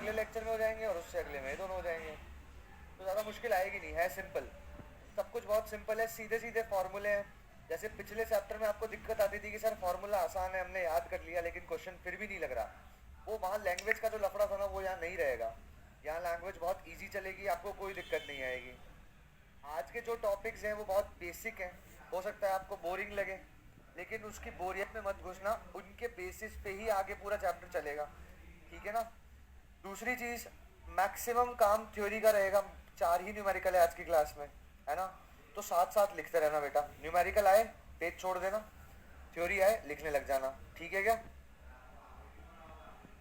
अगले लेक्चर में हो जाएंगे और उससे अगले में ये दोनों हो जाएंगे, तो ज़्यादा मुश्किल आएगी नहीं, है सिंपल, सब कुछ बहुत सिंपल है, सीधे सीधे फॉर्मूले हैं। जैसे पिछले चैप्टर में आपको दिक्कत आती थी कि सर फॉर्मूला आसान है, हमने याद कर लिया, लेकिन क्वेश्चन फिर भी नहीं लग रहा, वो वहाँ लैंग्वेज का जो लफड़ा था ना वो यहाँ नहीं रहेगा। यहाँ लैंग्वेज बहुत इजी चलेगी, आपको कोई दिक्कत नहीं आएगी। आज के जो टॉपिक्स हैं वो बहुत बेसिक हैं, हो सकता है आपको बोरिंग लगे, लेकिन उसकी बोरियत में मत घुसना, उनके बेसिस पे ही आगे पूरा चैप्टर चलेगा, ठीक है ना। दूसरी चीज़, मैक्सिमम काम थ्योरी का रहेगा, 4 ही न्यूमेरिकल है आज की क्लास में, है ना, तो साथ साथ लिखते रहना बेटा, न्यूमेरिकल आए पेज छोड़ देना, थ्योरी आए लिखने लग जाना, ठीक है क्या।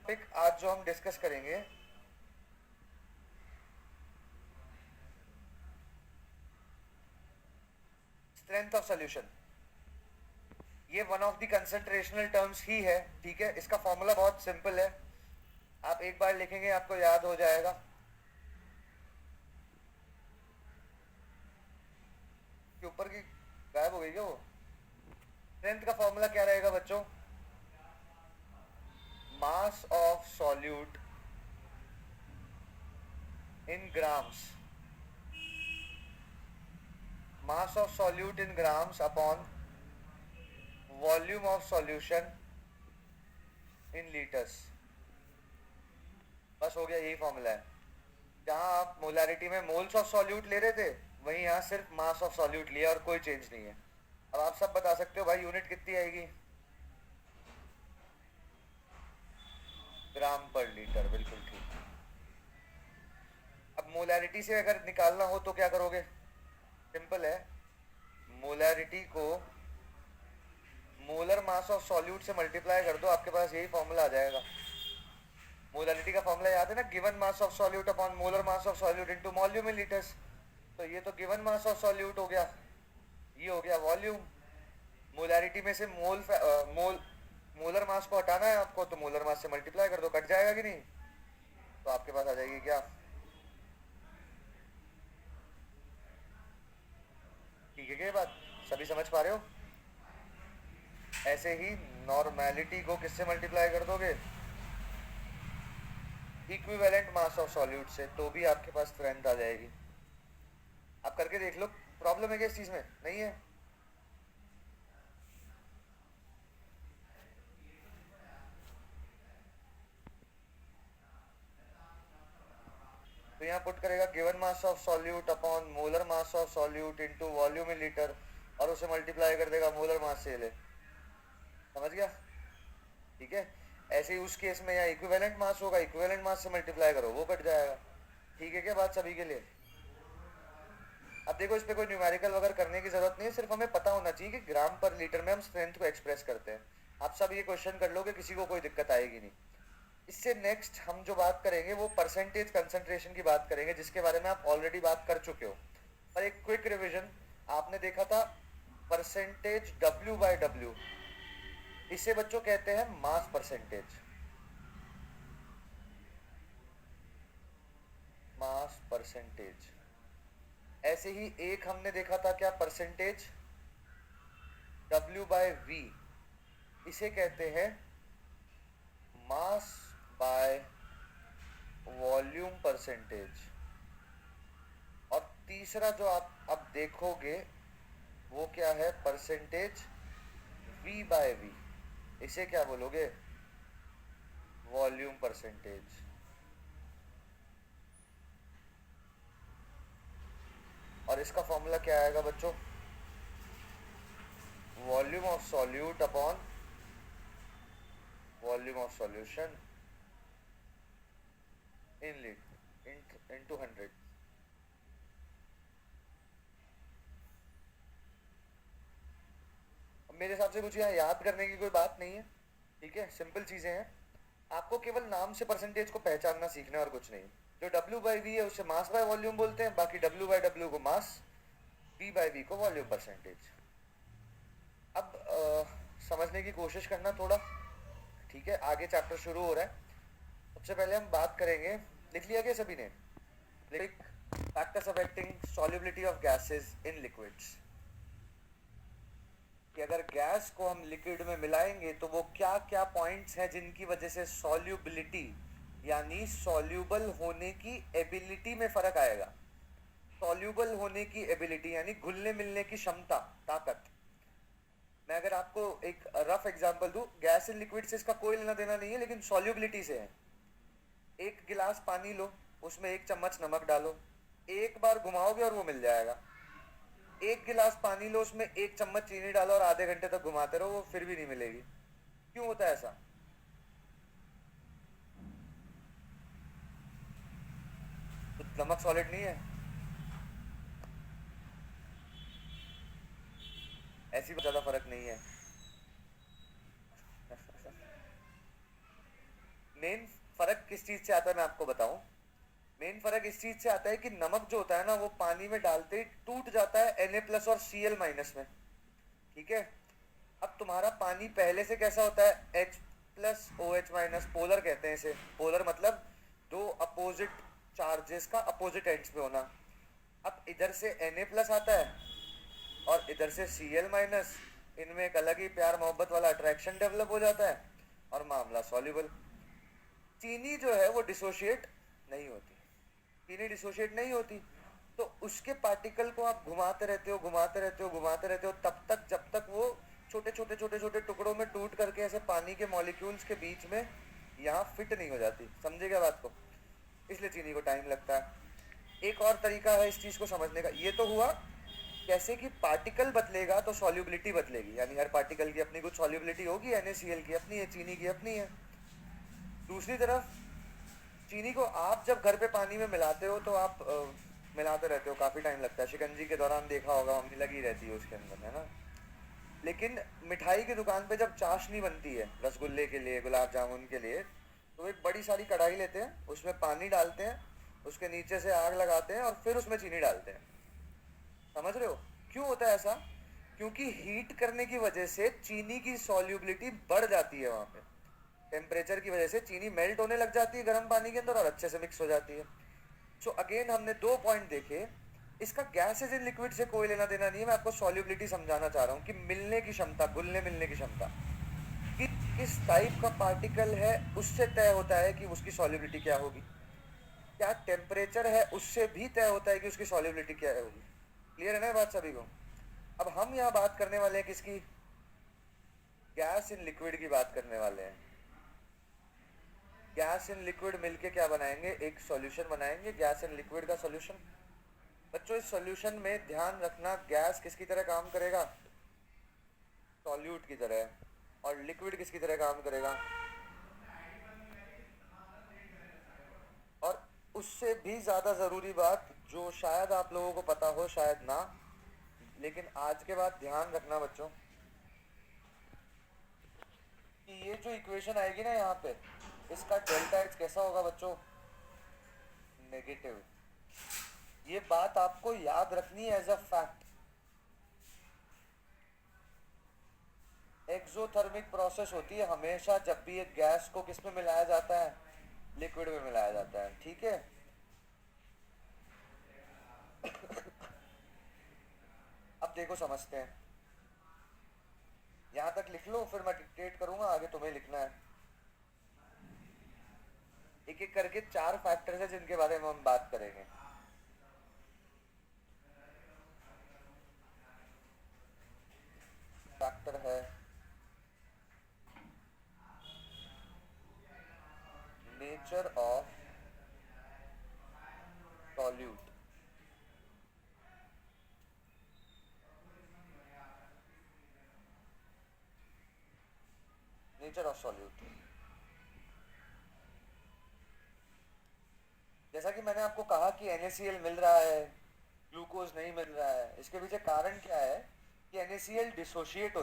टॉपिक आज जो हम डिस्कस करेंगे, स्ट्रेंथ ऑफ सॉल्यूशन, ये वन ऑफ द कंसंट्रेशनल टर्म्स ही है, ठीक है। इसका फॉर्मूला बहुत सिंपल है, आप एक बार लिखेंगे आपको याद हो जाएगा। के ऊपर की गायब हो गई क्या वो। स्ट्रेंथ का फॉर्मूला क्या रहेगा बच्चों, mass of solute in grams, mass of solute in grams upon volume of solution in litres, बस हो गया, यही फॉर्मूला है। जहां आप मोलैरिटी में मोल्स ऑफ सॉल्यूट ले रहे थे, वहीं यहाँ सिर्फ मास ऑफ सॉल्यूट लिया और कोई चेंज नहीं है। अब आप सब बता सकते हो भाई यूनिट कितनी आएगी, ग्राम पर लीटर, बिल्कुल ठीक। अब मोलैरिटी से अगर निकालना हो तो क्या करोगे, सिंपल है, मोलैरिटी को मोलर मास ऑफ सॉल्यूट से मल्टीप्लाई कर दो, आपके पास यही फॉर्मूला आ जाएगा। मोलैरिटी का फॉर्मूला याद है ना, given mass of solute upon molar mass of solute into volume in litres, तो ये तो गिवन मास ऑफ सॉल्यूट हो गया, ये हो गया वॉल्यूम। मोलैरिटी में से मोलर मास को हटाना है आपको, तो मोलर मास से मल्टीप्लाई कर दो, कट जाएगा कि नहीं, तो आपके पास आ जाएगी क्या, ठीक है क्या बात, सभी समझ पा रहे हो। ऐसे ही नॉर्मेलिटी को किससे मल्टीप्लाई कर दोगे, इक्विवेलेंट मास ऑफ सॉल्यूट से, तो भी आपके पास स्ट्रेंथ आ जाएगी। आप करके देख लो, प्रॉब्लम है क्या इस चीज में, नहीं है। तो यहाँ पुट करेगा given mass of solute upon molar mass of solute into volume in litre, और उसे मल्टीप्लाई कर देगा मोलर मास से, ले, समझ गया, ठीक है। ऐसे ही उस केस में यहाँ इक्विवेलेंट मास होगा, इक्विवेलेंट मास से मल्टीप्लाई करो, वो कट जाएगा, ठीक है क्या बात सभी के लिए। अब देखो, इस पे कोई न्यूमेरिकल वगैरह करने की जरूरत नहीं है, सिर्फ हमें पता होना चाहिए कि ग्राम पर लीटर में हम स्ट्रेंथ को एक्सप्रेस करते हैं। आप सब ये क्वेश्चन कर लोगे, किसी को कोई दिक्कत आएगी नहीं। इससे नेक्स्ट हम जो बात करेंगे वो परसेंटेज कंसंट्रेशन की बात करेंगे, जिसके बारे में आप ऑलरेडी बात कर चुके हो। पर एक क्विक रिवीजन, आपने देखा था परसेंटेज W बाय W, इसे बच्चों कहते हैं मास परसेंटेज, मास परसेंटेज। ऐसे ही एक हमने देखा था क्या, परसेंटेज W बाय V, इसे कहते हैं मास बाय वॉल्यूम परसेंटेज। और तीसरा जो आप अब देखोगे वो क्या है, परसेंटेज V बाय V, इसे क्या बोलोगे, वॉल्यूम परसेंटेज। और इसका फॉर्मूला क्या आएगा बच्चों, volume of solute upon volume of solution in litre into 100। मेरे हिसाब से कुछ यहाँ याद करने की कोई बात नहीं है, ठीक है, सिंपल चीजें हैं, आपको केवल नाम से परसेंटेज को पहचानना सीखना है और कुछ नहीं। जो W बाई V है उसे मास बाय वॉल्यूम बोलते हैं, बाकी W बाय W को मास, V बाय V को वॉल्यूम परसेंटेज। अब समझने की कोशिश करना थोड़ा, ठीक है, आगे चैप्टर शुरू हो रहा है। सबसे पहले हम बात करेंगे, लिख लिया क्या सभी ने, factors affecting solubility of gases in liquids, कि अगर गैस को हम लिक्विड में मिलाएंगे तो वो क्या क्या पॉइंट्स हैं जिनकी वजह से सॉल्युबिलिटी यानी सॉल्यूबल होने की एबिलिटी में फर्क आएगा। सॉल्यूबल होने की एबिलिटी यानी घुलने मिलने की क्षमता, ताकत। मैं अगर आपको एक रफ एग्जांपल दूं, गैस एंड लिक्विड से इसका कोई लेना देना नहीं है, लेकिन सॉल्युबिलिटी से है। एक गिलास पानी लो, उसमें 1 चम्मच नमक डालो, एक बार घुमाओगे और वो मिल जाएगा। एक गिलास पानी लो, उसमें 1 चम्मच चीनी डालो और आधे घंटे तक घुमाते रहो, वो फिर भी नहीं मिलेगी। क्यों होता है ऐसा? तो नमक सॉलिड नहीं है, ऐसी ज्यादा फर्क नहीं है। मेन फर्क किस चीज से आता है मैं आपको बताऊं। मेन फर्क इस चीज से आता है कि नमक जो होता है ना, वो पानी में डालते ही टूट जाता है Na+ और Cl- में। ठीक है, अब तुम्हारा पानी पहले से कैसा होता है, H+OH-, पोलर कहते हैं इसे। पोलर मतलब दो अपोजिट चार्जेस का अपोजिट एंड्स पे होना। अब इधर से Na+ आता है और इधर से Cl-, इनमें एक अलग ही प्यार मोहब्बत वाला अट्रैक्शन डेवलप हो जाता है और मामला सॉल्युबल। चीनी जो है वो डिसोशिएट नहीं होती, चीनी डिसोशिएट नहीं होती, तो उसके पार्टिकल को आप घुमाते रहते हो, घुमाते रहते हो, घुमाते रहते हो, तब तक जब तक वो छोटे छोटे छोटे छोटे टुकड़ों में टूट करके ऐसे पानी के मॉलिक्यूल्स के बीच में यहाँ फिट नहीं हो जाती। समझेगा बात को? इसलिए चीनी को टाइम लगता है। एक और तरीका है इस चीज को समझने का। ये तो हुआ कैसे कि पार्टिकल बदलेगा तो सॉल्युबिलिटी बदलेगी, यानी हर पार्टिकल की अपनी कुछ सॉल्युबिलिटी होगी। NaCl की अपनी है, चीनी की अपनी है। दूसरी तरफ चीनी को आप जब घर पे पानी में मिलाते हो तो आप मिलाते रहते हो, काफ़ी टाइम लगता है। शिकंजी के दौरान देखा होगा, मम्मी लगी रहती है उसके अंदर, है ना। लेकिन मिठाई की दुकान पे जब चाशनी बनती है रसगुल्ले के लिए, गुलाब जामुन के लिए, तो एक बड़ी सारी कढ़ाई लेते हैं, उसमें पानी डालते हैं, उसके नीचे से आग लगाते हैं और फिर उसमें चीनी डालते हैं। समझ रहे हो क्यों होता है ऐसा? क्योंकि हीट करने की वजह से चीनी की सॉल्युबिलिटी बढ़ जाती है वहाँ पे। टेम्परेचर की वजह से चीनी मेल्ट होने लग जाती है गर्म पानी के अंदर और अच्छे से मिक्स हो जाती है। सो अगेन हमने 2 पॉइंट देखे। इसका गैसेज इन लिक्विड से कोई लेना देना नहीं है। मैं आपको सॉल्युबिलिटी समझाना चाह रहा हूँ कि मिलने की क्षमता, घुलने मिलने की क्षमता, कि किस टाइप का पार्टिकल है उससे तय होता है कि उसकी सॉल्युबिलिटी क्या होगी। क्या टेम्परेचर है उससे भी तय होता है कि उसकी सॉल्युबिलिटी क्या होगी। क्लियर है ना बात सभी को? अब हम यहाँ बात करने वाले हैं किसकी? गैस इन लिक्विड की बात करने वाले हैं। गैस इन लिक्विड मिलके क्या बनाएंगे? एक सॉल्यूशन बनाएंगे, गैस इन लिक्विड का सॉल्यूशन। बच्चों इस सॉल्यूशन में ध्यान रखना, गैस किसकी तरह काम करेगा? सॉल्यूट की तरह। और लिक्विड किसकी तरह काम करेगा? और उससे भी ज़्यादा ज़रूरी बात जो शायद आप लोगों को पता हो शायद ना, लेकिन आज के बाद ध्यान रखना बच्चों कि ये जो इक्वेशन आएगी ना यहाँ पे, इसका डेल्टा H कैसा होगा बच्चों? नेगेटिव। ये बात आपको याद रखनी है as a fact. Exothermic process होती है हमेशा जब भी एक गैस को किस में मिलाया जाता है? लिक्विड में मिलाया जाता है। ठीक है, अब देखो समझते हैं। यहां तक लिख लो, फिर मैं डिक्टेट करूंगा, आगे तुम्हें लिखना है। एक एक करके 4 फैक्टर्स है जिनके बारे में हम बात करेंगे। फैक्टर है nature of solute. Nature of solute, जैसा कि मैंने आपको कहा कि NaCl मिल रहा है, ग्लूकोज नहीं मिल रहा है। इसके पीछे कारण क्या है कि NaCl डिसोशिएट हो